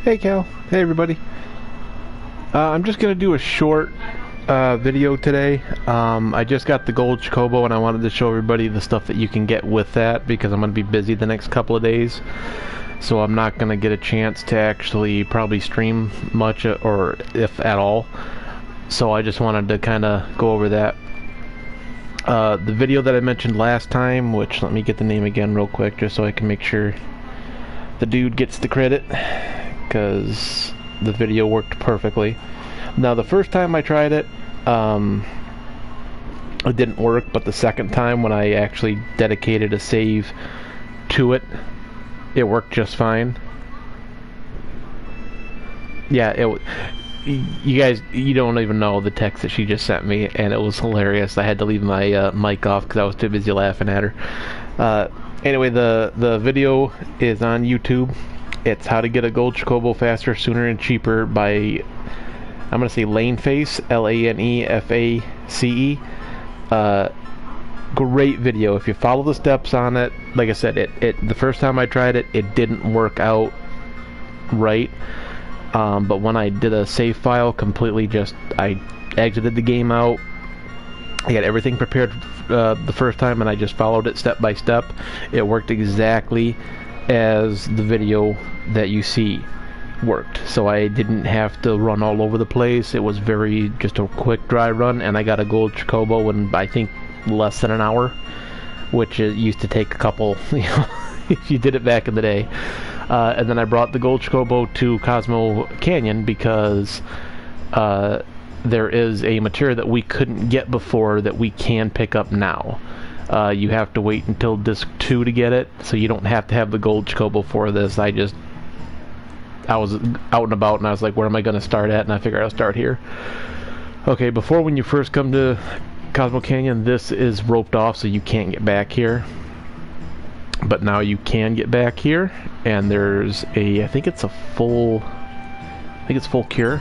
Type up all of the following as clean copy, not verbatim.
Hey Cal. Hey everybody. I'm just gonna do a short video today. I just got the gold Chocobo and I wanted to show everybody the stuff that you can get with that because I'm gonna be busy the next couple of days. So I'm not gonna get a chance to actually probably stream much or if at all. So I just wanted to kind of go over that. The video that I mentioned last time, which let me get the name again real quick just so I can make sure the dude gets the credit, because the video worked perfectly. Now the first time I tried it, it didn't work, but the second time when I actually dedicated a save to it, it worked just fine. Yeah, you guys, you don't even know the text that she just sent me, and it was hilarious. I had to leave my mic off because I was too busy laughing at her. Anyway, the video is on YouTube. It's how to get a gold Chocobo faster, sooner, and cheaper by, I'm going to say Laneface, Laneface. Great video. If you follow the steps on it, like I said, the first time I tried it, it didn't work out right. But when I did a save file, completely I exited the game out. I got everything prepared the first time, and I just followed it step by step. It worked exactly as the video that you see worked. So I didn't have to run all over the place. It was just a quick dry run, and I got a gold Chocobo in, I think, less than an hour, which it used to take a couple, if you did it back in the day. And then I brought the gold Chocobo to Cosmo Canyon because there is a material that we couldn't get before that we can pick up now. You have to wait until disc 2 to get it, so you don't have to have the gold Chocobo for this. I was out and about and I was like, where am I going to start at? And I figured I'll start here. Okay, before, when you first come to Cosmo Canyon, this is roped off so you can't get back here. But now you can get back here, and there's I think it's full cure.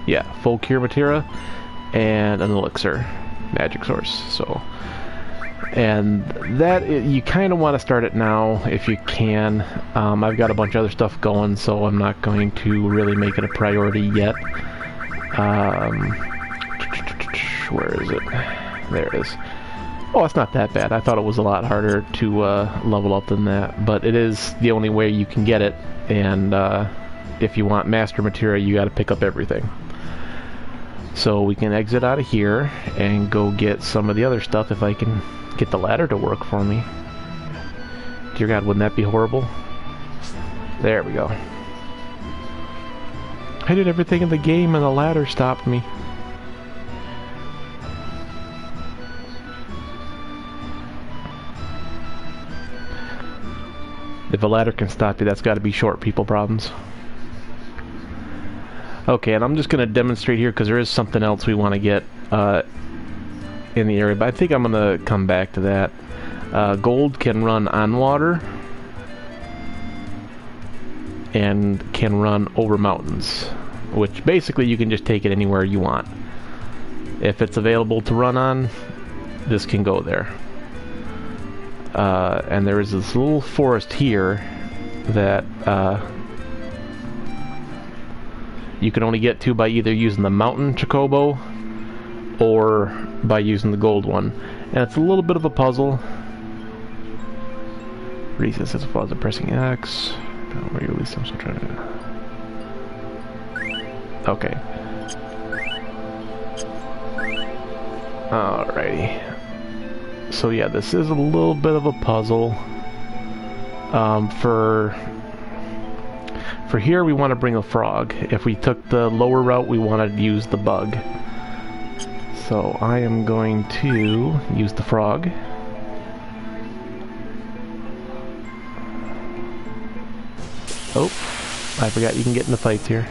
Yeah, full cure materia and an elixir magic source. So, and that, you kind of want to start it now if you can. I've got a bunch of other stuff going, so I'm not going to really make it a priority yet. Where is it? There it is. Oh, it's not that bad. I thought it was a lot harder to level up than that, but it is the only way you can get it, and if you want master materia, you got to pick up everything. So we can exit out of here and go get some of the other stuff if I can get the ladder to work for me. Dear God, wouldn't that be horrible? There we go. I did everything in the game and the ladder stopped me. If a ladder can stop you, that's got to be short people problems. Okay, and I'm just going to demonstrate here because there is something else we want to get in the area, but I think I'm going to come back to that. Gold can run on water and can run over mountains, which basically you can just take it anywhere you want. If it's available to run on, this can go there. And there is this little forest here that you can only get to by either using the mountain Chocobo or by using the gold one. And it's a little bit of a puzzle. Resist as well as pressing X. Where you release them, so try to... Okay. Alrighty. So yeah, this is a little bit of a puzzle. For here, we want to bring a frog. If we took the lower route, we want to use the bug. So I am going to use the frog. Oh, I forgot you can get into fights here.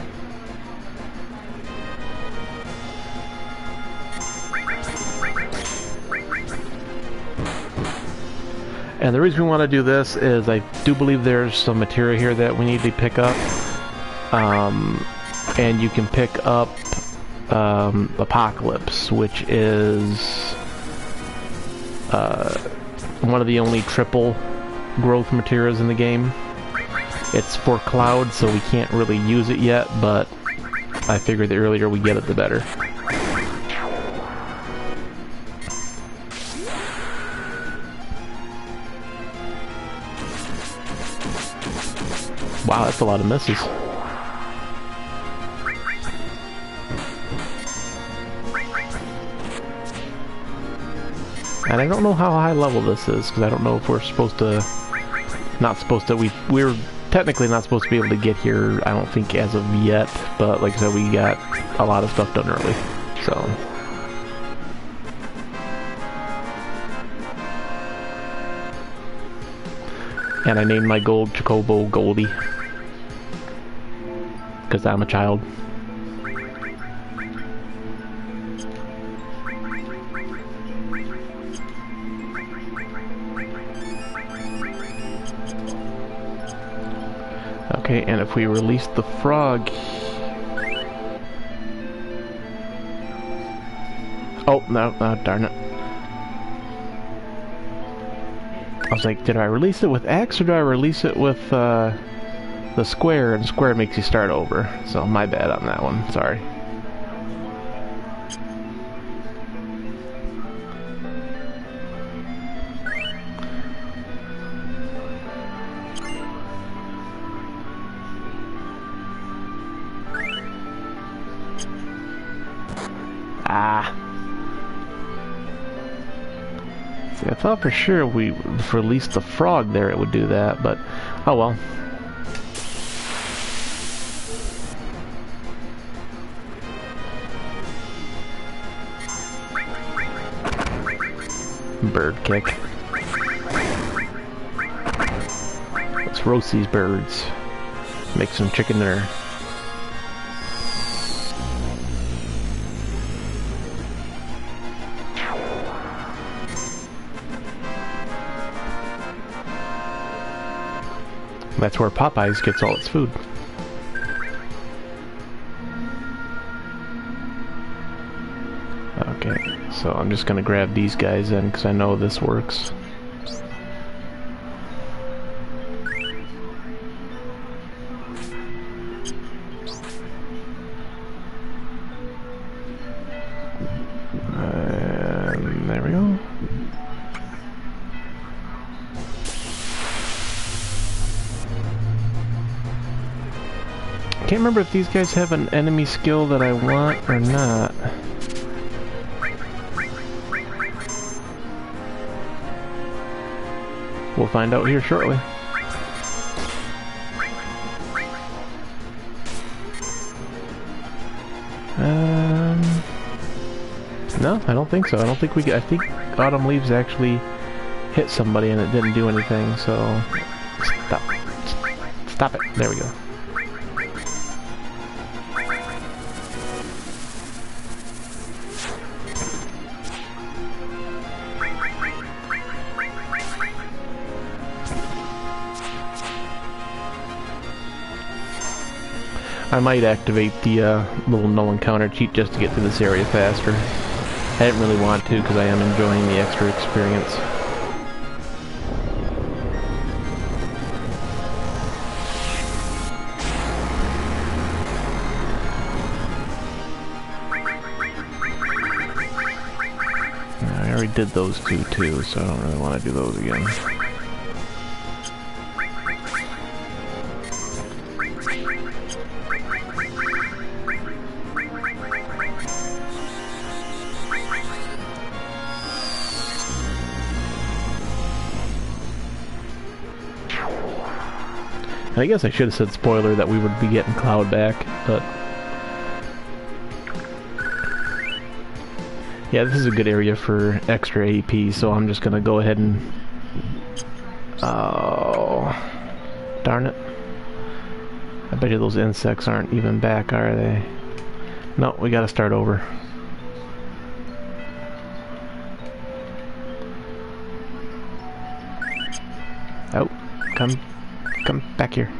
And the reason we want to do this is I do believe there's some material here that we need to pick up. And you can pick up Apocalypse, which is one of the only triple growth materials in the game. It's for cloud, so we can't really use it yet, but I figured the earlier we get it, the better. Wow, that's a lot of misses. And I don't know how high level this is, because I don't know if we're supposed to... Not supposed to... We're technically not supposed to be able to get here, I don't think, as of yet. But like I said, we got a lot of stuff done early. So... And I named my gold Chocobo Goldie. Because I'm a child. Okay, and if we release the frog... Oh, no, darn it. I was like, did I release it with X or do I release it with the square? And square makes you start over. So my bad on that one, sorry. See, I thought for sure we released the frog there it would do that, but oh well. Bird kick. Let's roast these birds. Make some chicken dinner. That's where Popeyes gets all its food. Okay, so I'm just gonna grab these guys in because I know this works. There we go. Can't remember if these guys have an enemy skill that I want or not. We'll find out here shortly. No, I don't think so. I don't think I think Autumn Leaves actually hit somebody and it didn't do anything, so... Stop. Stop it. There we go. I might activate the little no encounter cheat just to get through this area faster. I didn't really want to because I am enjoying the extra experience. I already did those two too, so I don't really want to do those again. And I guess I should have said spoiler that we would be getting Cloud back, but... Yeah, this is a good area for extra AP, so I'm just gonna go ahead and... Oh... Darn it. I bet you those insects aren't even back, are they? No, we gotta start over. Oh, come back here.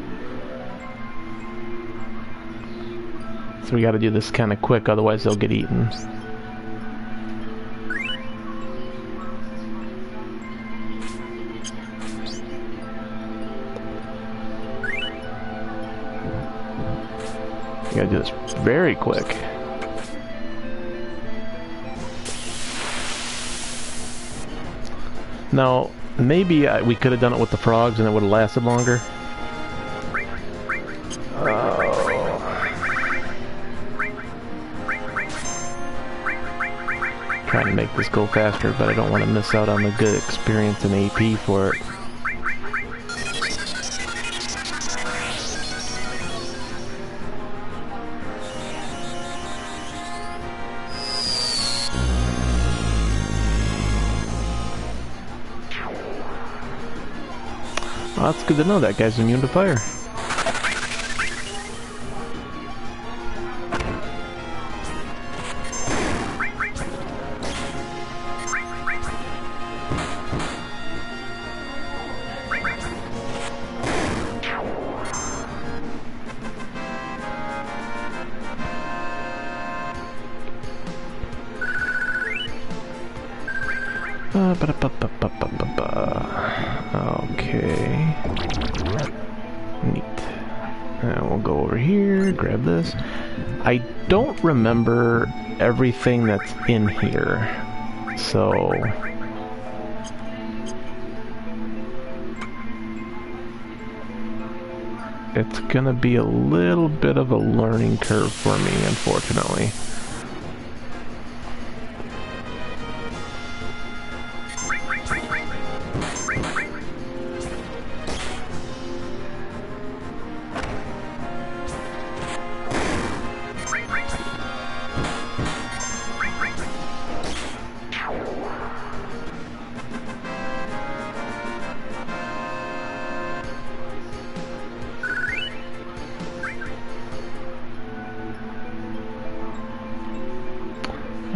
So we gotta do this kind of quick, otherwise they'll get eaten. gotta do this very quick. Now, maybe we could have done it with the frogs and it would have lasted longer. Trying to make this go faster, but I don't want to miss out on the good experience and AP for it. Well, that's good to know that guy's immune to fire. Okay. Neat. And we'll go over here, grab this. I don't remember everything that's in here, so... it's gonna be a little bit of a learning curve for me, unfortunately.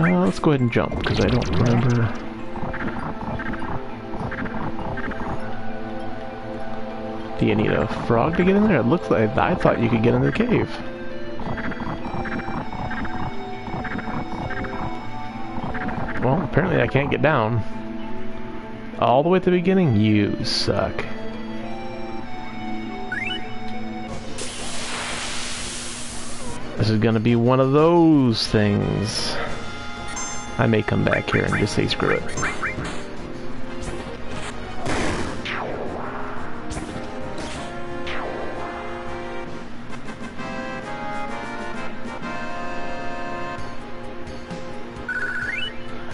Let's go ahead and jump, because I don't remember. Do you need a frog to get in there? It looks like I thought you could get in the cave. Well, apparently I can't get down. All the way at the beginning? You suck. This is gonna be one of those things. I may come back here and just say screw it.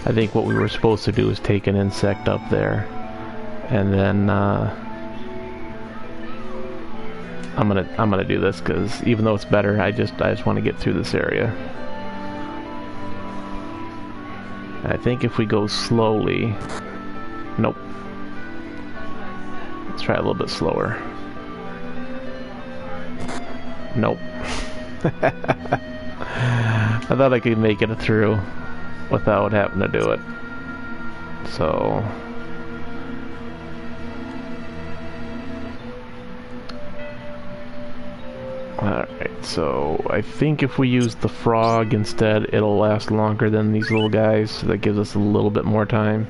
I think what we were supposed to do is take an insect up there, and then I'm gonna do this because even though it's better, I just want to get through this area. I think if we go slowly... Nope. Let's try a little bit slower. Nope. I thought I could make it through without having to do it. So... Alright, so I think if we use the frog instead, it'll last longer than these little guys, so that gives us a little bit more time.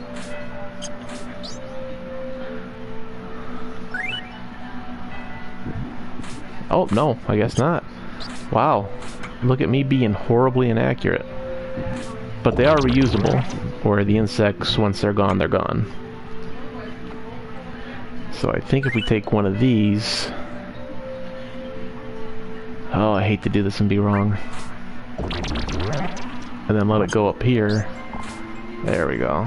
Oh, no, I guess not. Wow, look at me being horribly inaccurate. But they are reusable, where the insects, once they're gone, they're gone. So I think if we take one of these... Oh, I hate to do this and be wrong. And then let it go up here. There we go.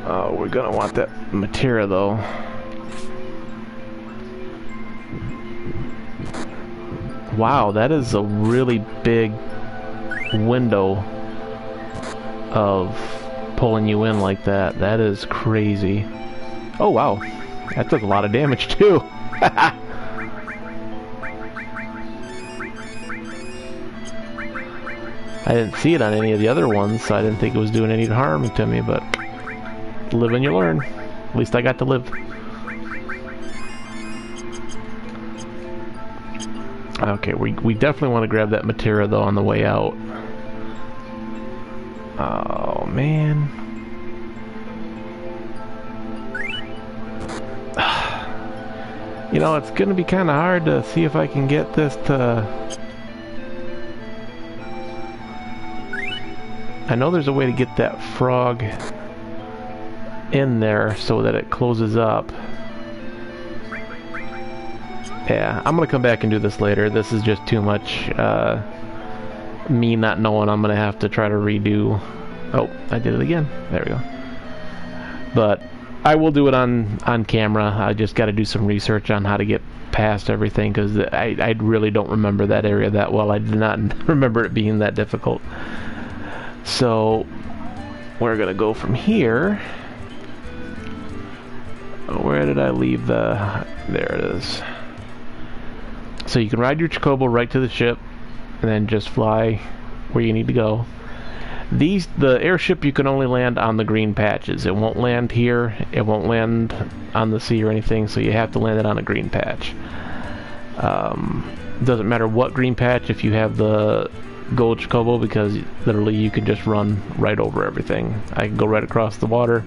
Oh, we're gonna want that materia though. Wow, that is a really big window of pulling you in like that. That is crazy. Oh wow, that took a lot of damage too. I didn't see it on any of the other ones, so I didn't think it was doing any harm to me, but live and you learn. At least I got to live. Okay, we definitely want to grab that materia though on the way out. Oh man. You know, it's gonna be kind of hard to see if I can get this to... I know there's a way to get that frog in there so that it closes up. Yeah, I'm gonna come back and do this later. This is just too much me not knowing. I'm gonna have to try to redo. Oh, I did it again. There we go. But I will do it on camera. I just got to do some research on how to get past everything, because I really don't remember that area that well. I did not remember it being that difficult. So we're gonna go from here. Where did I leave the... There it is. So you can ride your Chocobo right to the ship and then just fly where you need to go. The airship, you can only land on the green patches. It won't land here. It won't land on the sea or anything, so you have to land it on a green patch. Doesn't matter what green patch if you have the gold Chocobo, because literally you can just run right over everything. I can go right across the water.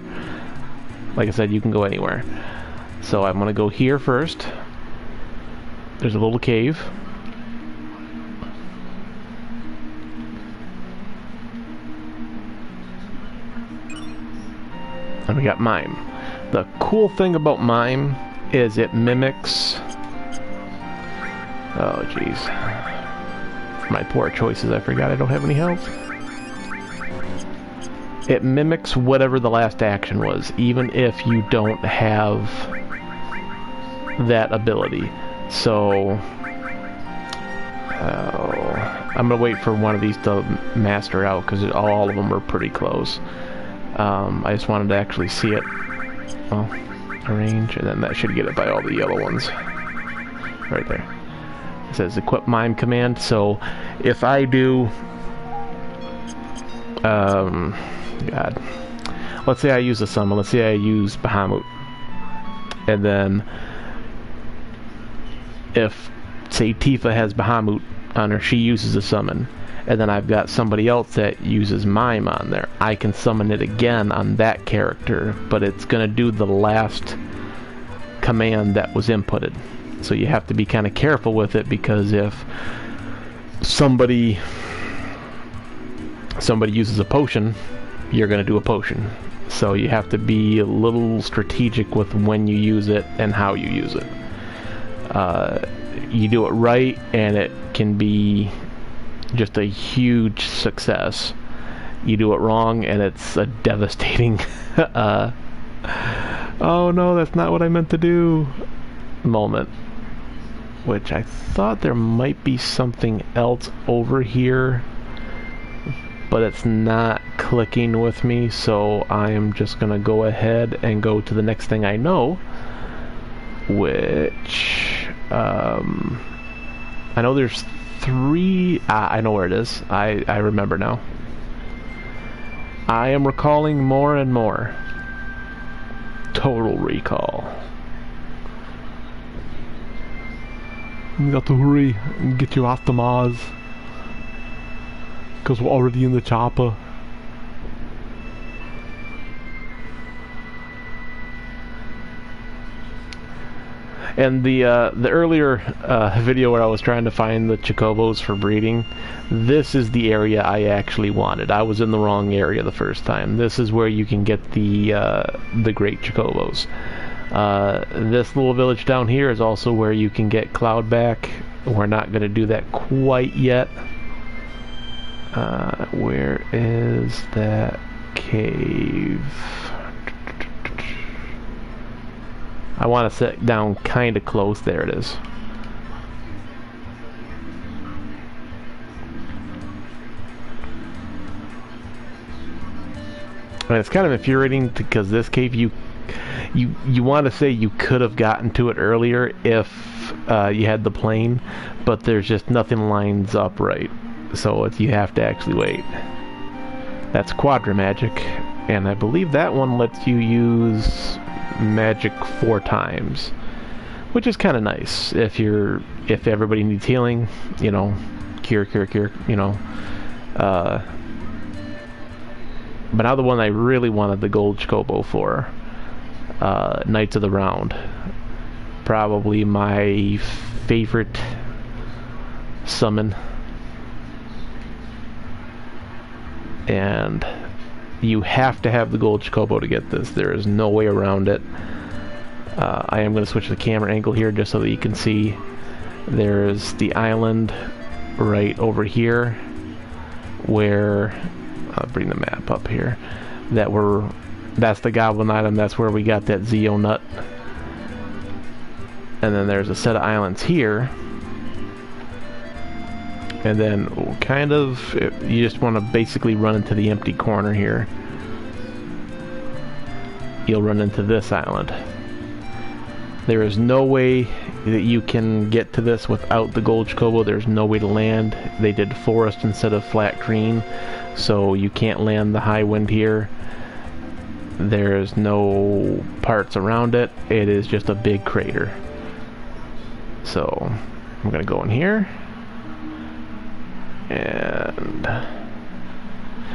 Like I said, you can go anywhere. So I'm gonna go here first. There's a little cave. And we got Mime. The cool thing about Mime is it mimics... Oh, jeez. For my poor choices, I forgot I don't have any health. It mimics whatever the last action was, even if you don't have that ability. So... I'm gonna wait for one of these to master out, because all of them are pretty close. I just wanted to actually see it. Well, arrange, and then that should get it by all the yellow ones. Right there. It says equip mime command, so if I do... God. Let's say I use a summon. Let's say I use Bahamut. And then... if, say, Tifa has Bahamut on her, she uses a summon. And then I've got somebody else that uses Mime on there. I can summon it again on that character, but it's going to do the last command that was inputted. So you have to be kind of careful with it, because if somebody uses a potion, you're going to do a potion. So you have to be a little strategic with when you use it and how you use it. You do it right, and it can be just a huge success. You do it wrong, and it's a devastating oh no, that's not what I meant to do moment. Which I thought there might be something else over here, but it's not clicking with me, so I am just gonna go ahead and go to the next thing I know, which I know there's three... I know where it is. I remember now. I am recalling more and more. Total Recall. We got to hurry and get you off the Mars, because we're already in the chopper. And the earlier video where I was trying to find the Chocobos for breeding, this is the area I actually wanted. I was in the wrong area the first time. This is where you can get the great Chocobos. This little village down here is also where you can get Cloudback. We're not going to do that quite yet. Where is that cave? I want to sit down kind of close. There it is. And it's kind of infuriating because this cave, you want to say you could have gotten to it earlier if you had the plane, but there's just nothing lines up right, so you have to actually wait. That's Quadra Magic, and I believe that one lets you use magic 4 times, which is kind of nice if everybody needs healing, you know, cure, you know. But now the one I really wanted the gold Chocobo for, Knights of the Round, probably my favorite summon. And you have to have the gold Chocobo to get this. There is no way around it. I am going to switch the camera angle here just so that you can see. There's the island right over here where I'll bring the map up here. That's the goblin item. That's where we got that Zeo nut. And then there's a set of islands here. And then kind of you just want to basically run into the empty corner here. You'll run into this island. There is no way that you can get to this without the gold Chocobo. There's no way to land. They did forest instead of flat green, so you can't land the high wind here. There's no parts around it. It is just a big crater. So I'm gonna go in here, and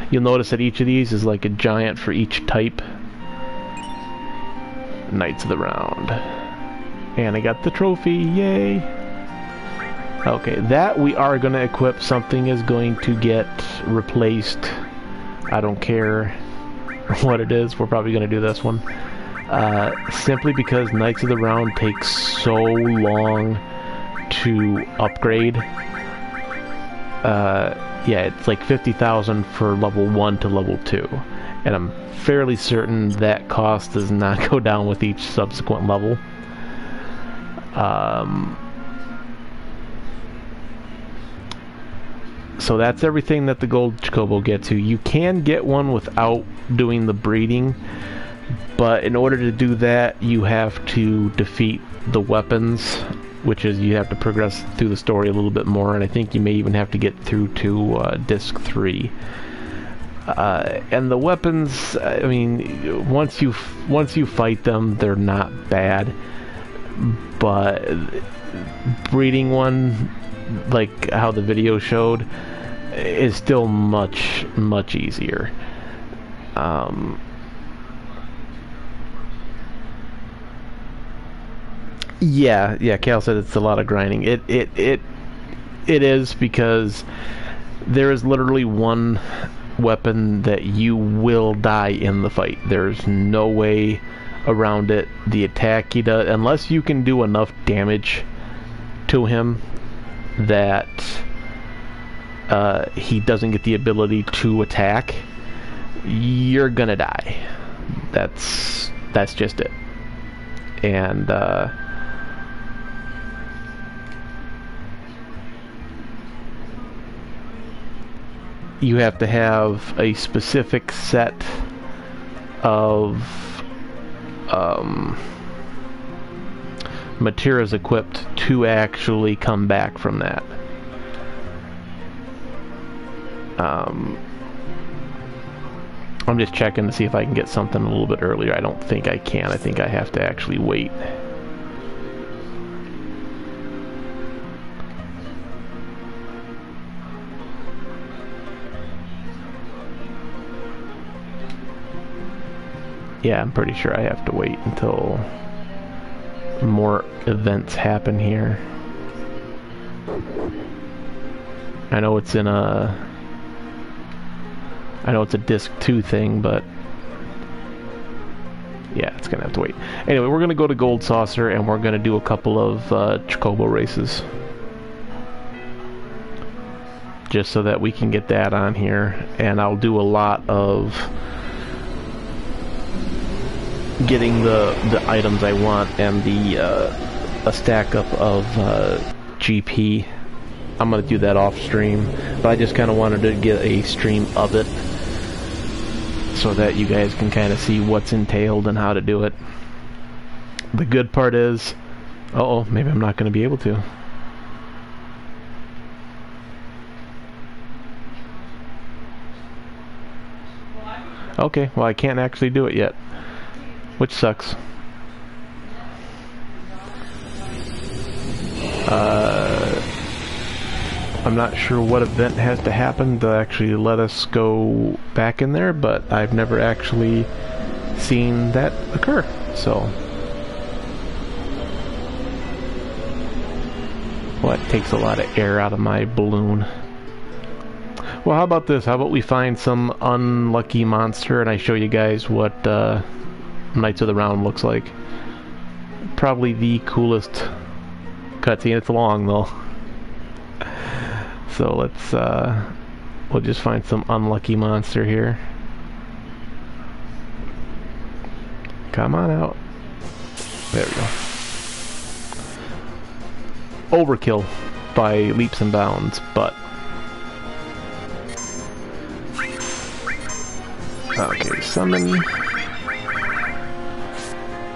you'll notice that each of these is like a giant for each type. Knights of the Round. And I got the trophy, yay! Okay, that we are going to equip. Something is going to get replaced. I don't care what it is, we're probably going to do this one. Simply because Knights of the Round takes so long to upgrade. Yeah, it's like 50,000 for level 1 to level 2. And I'm fairly certain that cost does not go down with each subsequent level. So that's everything that the gold Chocobo gets you. You can get one without doing the breeding, but in order to do that, you have to defeat the weapons, which is you have to progress through the story a little bit more, and I think you may even have to get through to Disc 3. And the weapons, I mean, once you fight them, they're not bad, but breeding one, like how the video showed, is still much easier. Yeah, Cal said it's a lot of grinding. It is, because there is literally one weapon that you will die in the fight. There's no way around it. The attack he does, unless you can do enough damage to him that he doesn't get the ability to attack, you're gonna die. That's just it. And you have to have a specific set of materials equipped to actually come back from that. I'm just checking to see if I can get something a little bit earlier. I don't think I can. I think I have to actually wait. Yeah, I'm pretty sure I have to wait until more events happen here. I know it's in a... I know it's a Disc 2 thing, but... yeah, it's gonna have to wait. Anyway, we're gonna go to Gold Saucer, and we're gonna do a couple of Chocobo races. Just so that we can get that on here. And I'll do a lot of getting the items I want and the a stack up of GP. I'm gonna do that off stream, but I just kind of wanted to get a stream of it so that you guys can kind of see what's entailed and how to do it. The good part is, uh-oh, maybe I'm not gonna be able to. Okay, well I can't actually do it yet, which sucks. I'm not sure what event has to happen to actually let us go back in there, but I've never actually seen that occur, so... Well, it takes a lot of air out of my balloon. Well, how about this? How about we find some unlucky monster and I show you guys what Knights of the Round looks like. Probably the coolest cutscene. It's long though. So let's we'll just find some unlucky monster here. Come on out. There we go. Overkill by leaps and bounds, but okay, summon.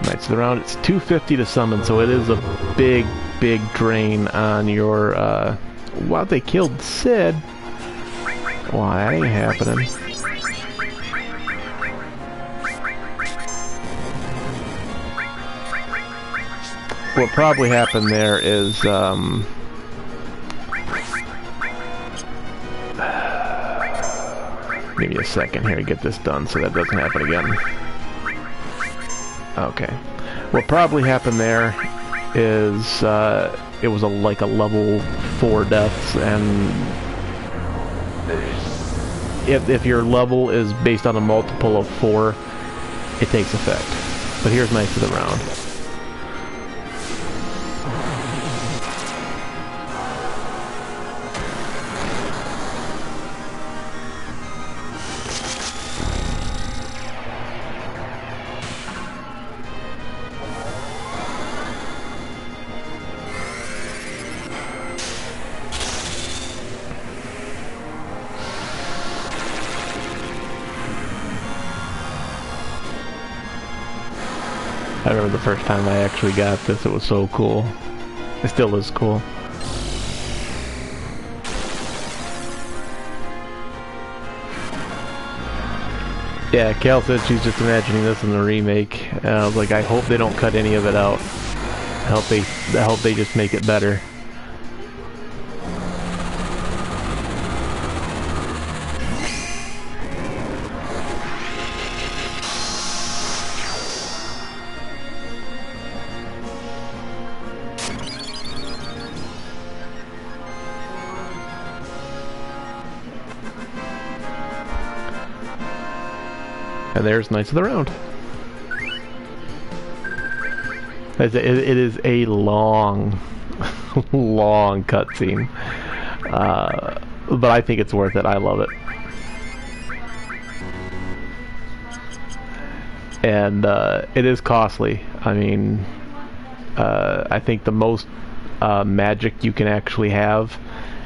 Knights of the Round. It's 250 to summon, so it is a big drain on your wow, they killed Sid. Why, that ain't happening. What probably happened there is give me a second here to get this done so that doesn't happen again. Okay. What probably happened there is it was like a level 4 deaths, and if your level is based on a multiple of 4, it takes effect. But here's Knights of the Round. I remember the first time I actually got this, it was so cool. It still is cool. Yeah, Cal said she's just imagining this in the remake. And I was like, I hope they don't cut any of it out. I hope they just make it better. And there's Knights of the Round. It is a long, long cutscene, but I think it's worth it. I love it, and it is costly. I mean, I think the most magic you can actually have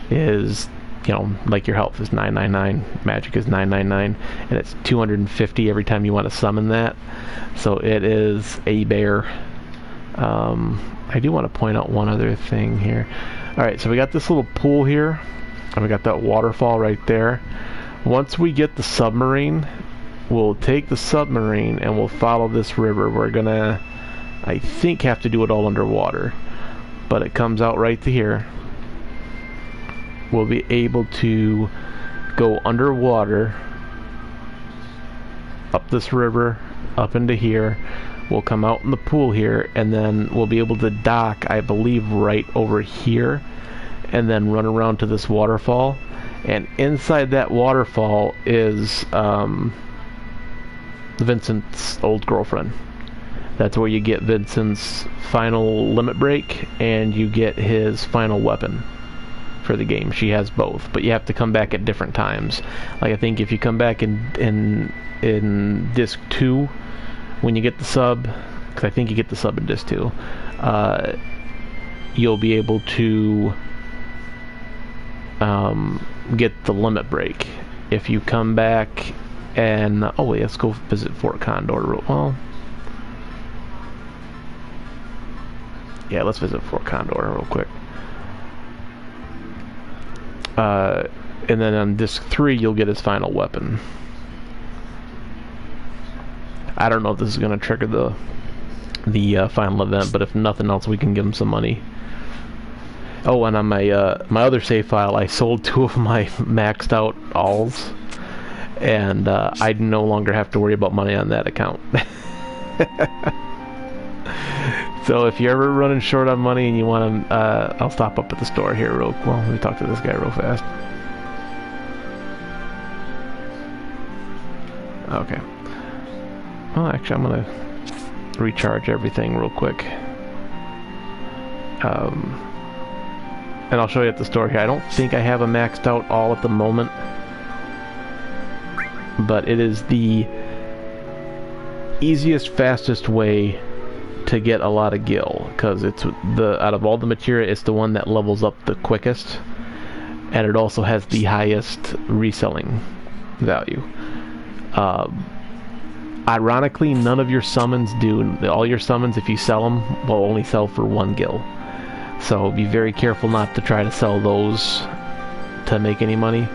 is, you know, like your health is 999, magic is 999, and it's 250 every time you want to summon that. So it is a bear. I do want to point out one other thing here. Alright, so we got this little pool here, and we got that waterfall right there. Once we get the submarine, we'll take the submarine and we'll follow this river. We're gonna, I think, have to do it all underwater, but it comes out right to here. We'll be able to go underwater, up this river, up into here. We'll come out in the pool here, and then we'll be able to dock, I believe, right over here, and then run around to this waterfall. And inside that waterfall is Vincent's old girlfriend. That's where you get Vincent's final limit break, and you get his final weapon for the game. She has both, but you have to come back at different times. Like, I think if you come back in disc 2, when you get the sub, because I think you get the sub in disc 2, you'll be able to get the limit break. If you come back and oh wait, let's go visit Fort Condor. Well, yeah, let's visit Fort Condor real quick. And then on disc 3 you'll get his final weapon. I don't know if this is going to trigger the final event, but if nothing else, we can give him some money. Oh, and on my my other save file, I sold 2 of my maxed out alls, and I no longer have to worry about money on that account. So if you're ever running short on money and you want to, I'll stop up at the store here real. Well, let me talk to this guy real fast. Okay. Well, actually, I'm gonna recharge everything real quick. And I'll show you at the store here. I don't think I have a maxed out all at the moment, but it is the easiest, fastest way to get a lot of gil, because it's out of all the materia, it's the one that levels up the quickest, and it also has the highest reselling value. Ironically, none of your summons do. All your summons, if you sell them, will only sell for 1 gil. So be very careful not to try to sell those to make any money.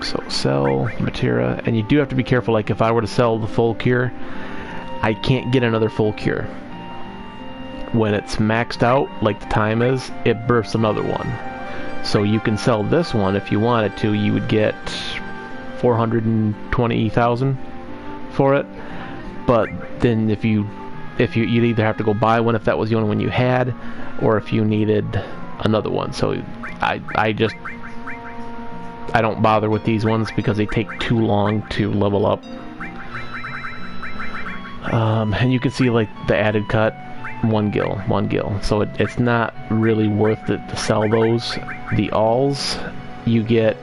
So sell materia, and you do have to be careful. Like if I were to sell the full cure, I can't get another full cure. When it's maxed out, like the time is, it bursts another one. So you can sell this one if you wanted to. You would get 420,000 for it. But then if you'd either have to go buy one if that was the only one you had, or if you needed another one. So I don't bother with these ones because they take too long to level up. And you can see like the added cut, 1 gil. So it's not really worth it to sell those. The alls, you get...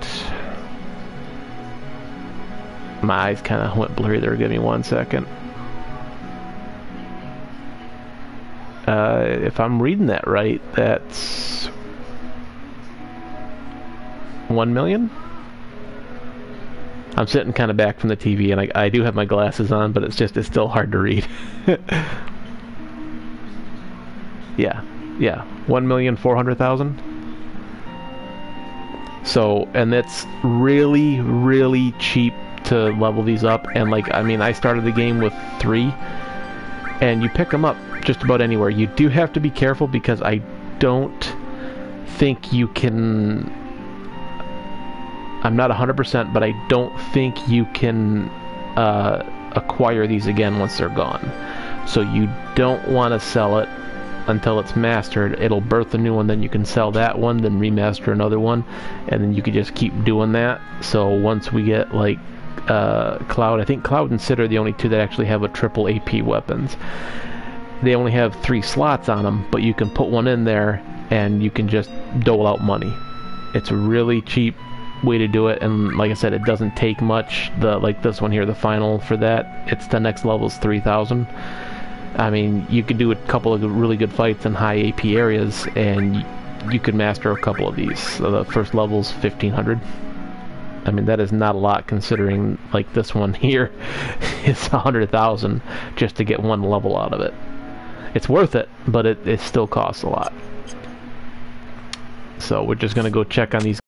My eyes kind of went blurry there. Give me 1 second. If I'm reading that right, that's 1 million? I'm sitting kind of back from the TV, and I do have my glasses on, but it's still hard to read. yeah, 1,400,000. So, and that's really, really cheap to level these up. And like, I mean, I started the game with 3, and you pick them up just about anywhere. You do have to be careful because I don't think you can... I'm not 100%, but I don't think you can acquire these again once they're gone. So you don't want to sell it until it's mastered. It'll birth a new one, then you can sell that one, then remaster another one, and then you could just keep doing that. So once we get like Cloud, I think Cloud and Sid are the only 2 that actually have a triple AP weapons. They only have 3 slots on them, but you can put one in there and you can just dole out money. It's a really cheap way to do it, and like I said, it doesn't take much. Like this one here, the final for that, it's the next level's 3,000. I mean, you could do a couple of really good fights in high AP areas, and you could master a couple of these. So the first level's 1,500. I mean, that is not a lot considering like this one here is 100,000 just to get 1 level out of it. It's worth it, but it still costs a lot. So we're just gonna go check on these